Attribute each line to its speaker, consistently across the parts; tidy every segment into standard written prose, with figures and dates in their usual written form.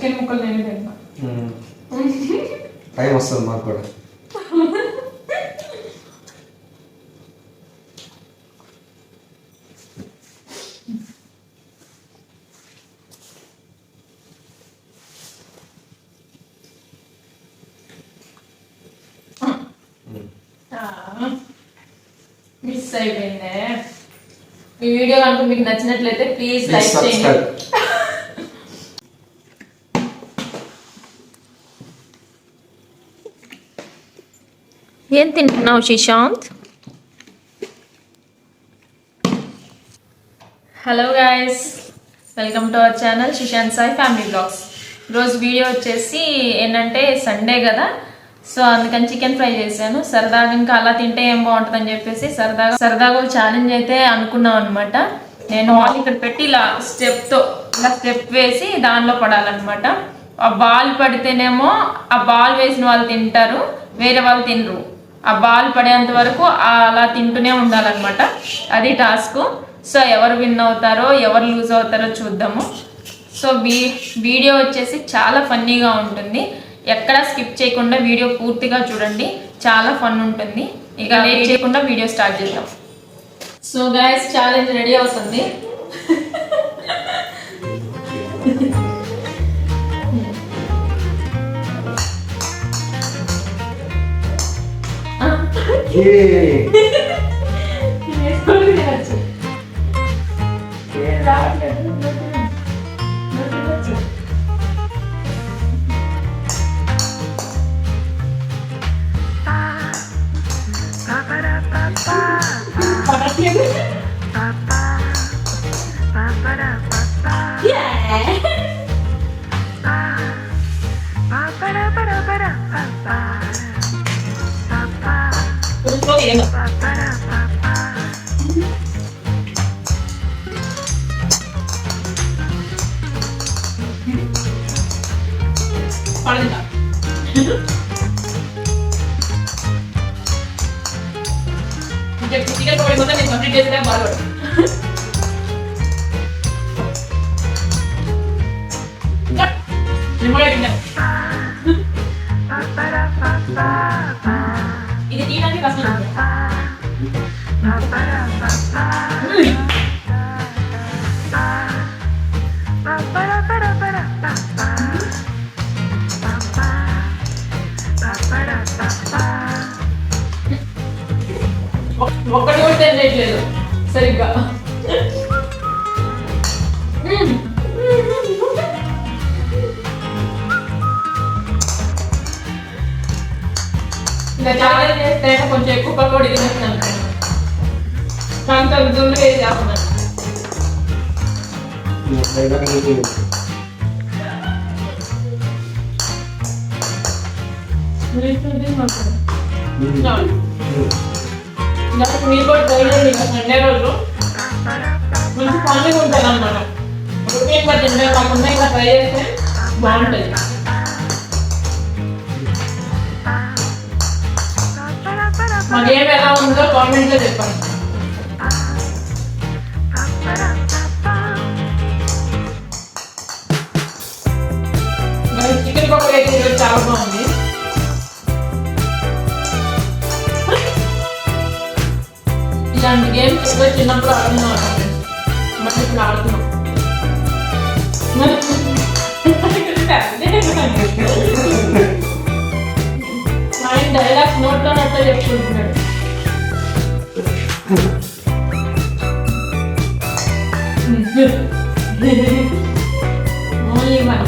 Speaker 1: Chicken ముక్కలు నేను తిన్నా.
Speaker 2: టైం వస్తుంది మాకు కూడా.
Speaker 1: మిస్ అయిపోయిందే. ఈ వీడియో కనుక మీకు నచ్చినట్లయితే ప్లీజ్ లైక్ చేయండి.
Speaker 3: ఏం తింటున్నావు Srishanth?
Speaker 1: Hello guys, welcome to our channel Srishanth Sai family vlogs. ఈరోజు వీడియో వచ్చేసి ఏంటంటే సండే కదా, సో అందుకని చికెన్ ఫ్రై చేశాను. సరదాగా ఇంకా అలా తింటే ఏం బాగుంటుందని చెప్పేసి సరదాగా ఛాలెంజ్ అయితే అనుకున్నాం అనమాట. నేను బాల్ ఇక్కడ పెట్టి ఇలా స్టెప్ వేసి దానిలో పడాలన్నమాట. ఆ బాల్ పడితేనేమో ఆ బాల్ వేసిన వాళ్ళు తింటారు, వేరే వాళ్ళు తినరు. ఆ బాల్ పడేంత వరకు అలా తింటూనే ఉండాలన్నమాట. అది టాస్క్. సో ఎవరు విన్ అవుతారో ఎవరు లూజ్ అవుతారో చూద్దాము. సో వీడియో వచ్చేసి చాలా ఫన్నీగా ఉంటుంది. ఎక్కడా స్కిప్ చేయకుండా వీడియో పూర్తిగా చూడండి, చాలా ఫన్ ఉంటుంది. ఇక లేట్ చేయకుండా వీడియో స్టార్ట్ చేద్దాం. సో గైస్, ఛాలెంజ్ రెడీ అవుతుంది. చికెన్ పడిపోతే నేను కంప్లీట్ చేస్తే బాగా ఇది తీయడానికి కష్టం. ఒక్కటి కూడా తెలియట్లేదు సరిగ్గా. ఇలా ఛాలెంజ్ చేస్తే కొంచెం ఎక్కువ పకోడీ తినేస్తున్నాను. కాంత దుమ్ము వేసేస్తున్నాను. మీరు కూడా ట్రై చేయండి. సండే రోజు మంచి ఫన్గా ఉంటుంది అన్నమాట. రొటీన్ గా తింటే కాకుండా ఇంకా ట్రై చేస్తే బాగుంటుంది. మా గేమ్ ఎలా ఉందో కామెంట్ లో చెప్పండి. చికెన్ పకోడీ అయితే ఈరోజు చాలా బాగుంది. ఇలాంటి గేమ్స్ ఎక్కువ చిన్నప్పుడు ఆడుతున్నాం, మరి ఇప్పుడు ఆడుతున్నాం. ఆయన డైలాగ్స్ నోట్లో నట్లా చెప్పుకుంటున్నాడు. ఓన్లీ మన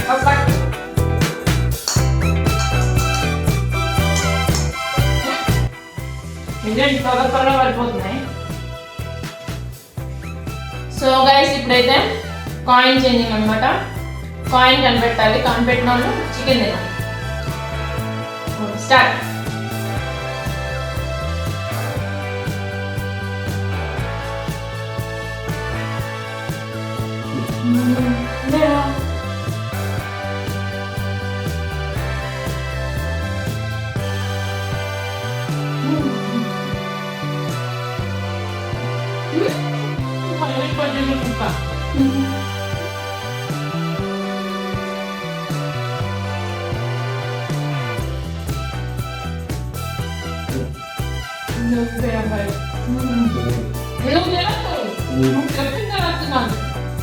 Speaker 1: ఇంజన్ త్వరగా పడిపోతున్నాయి. సో గైస్, ఇప్పుడైతే కాయిన్ చేంజింగ్ అనమాట. కాయిన్ కనిపెట్టాలి, కనిపెట్టిన వాళ్ళు చికెన్ తినాలి. స్టార్ట్.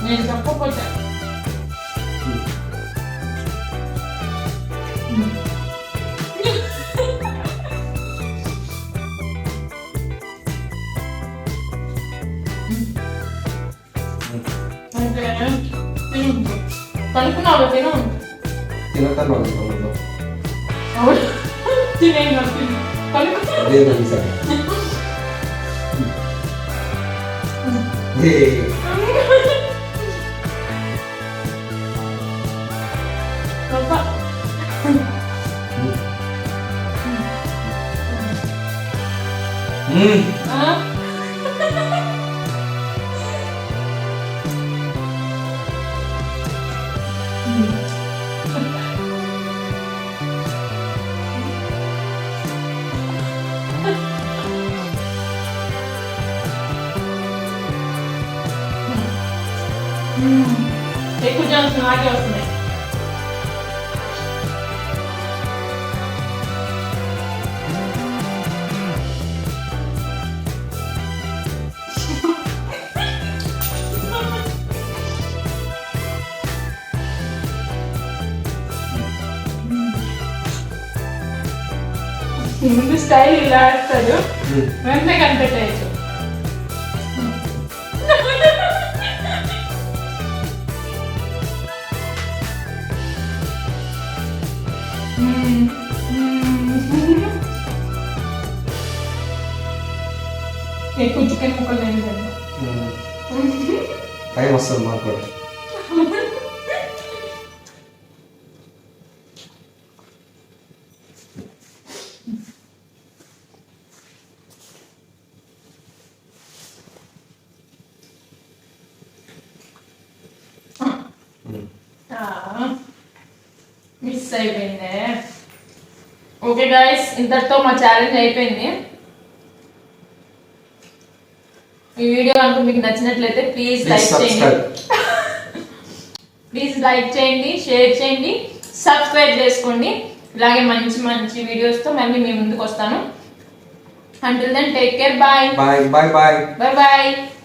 Speaker 1: నేను చెప్పకపోతే కలుపుకున్నావు తిను
Speaker 2: తినకన్నా
Speaker 1: తినే కలుపు ఎక్కువ ఛాన్స్ నాకే వస్తున్నాయి. ముందు స్టైల్ ఇలా వేస్తాడు, వెంటనే కనిపెట్టేయచ్చు. ఎక్కువ చికెన్ ముక్కలు లేదు
Speaker 2: టైం వస్తుంది మాకు కూడా.
Speaker 1: మిస్ అయిపోయింది. ఓకే గైస్, ఇంతటితో మా ఛాలెంజ్ అయిపోయింది. ఈ వీడియో కనుక మీకు నచ్చినట్లయితే ప్లీజ్ లైక్ చేయండి, షేర్ చేయండి, సబ్స్క్రైబ్ చేసుకోండి. ఇలాగే మంచి మంచి వీడియోస్తో మళ్ళీ మీ ముందుకు వస్తాను. Until then, take care. Bye.
Speaker 2: Bye.
Speaker 1: Bye.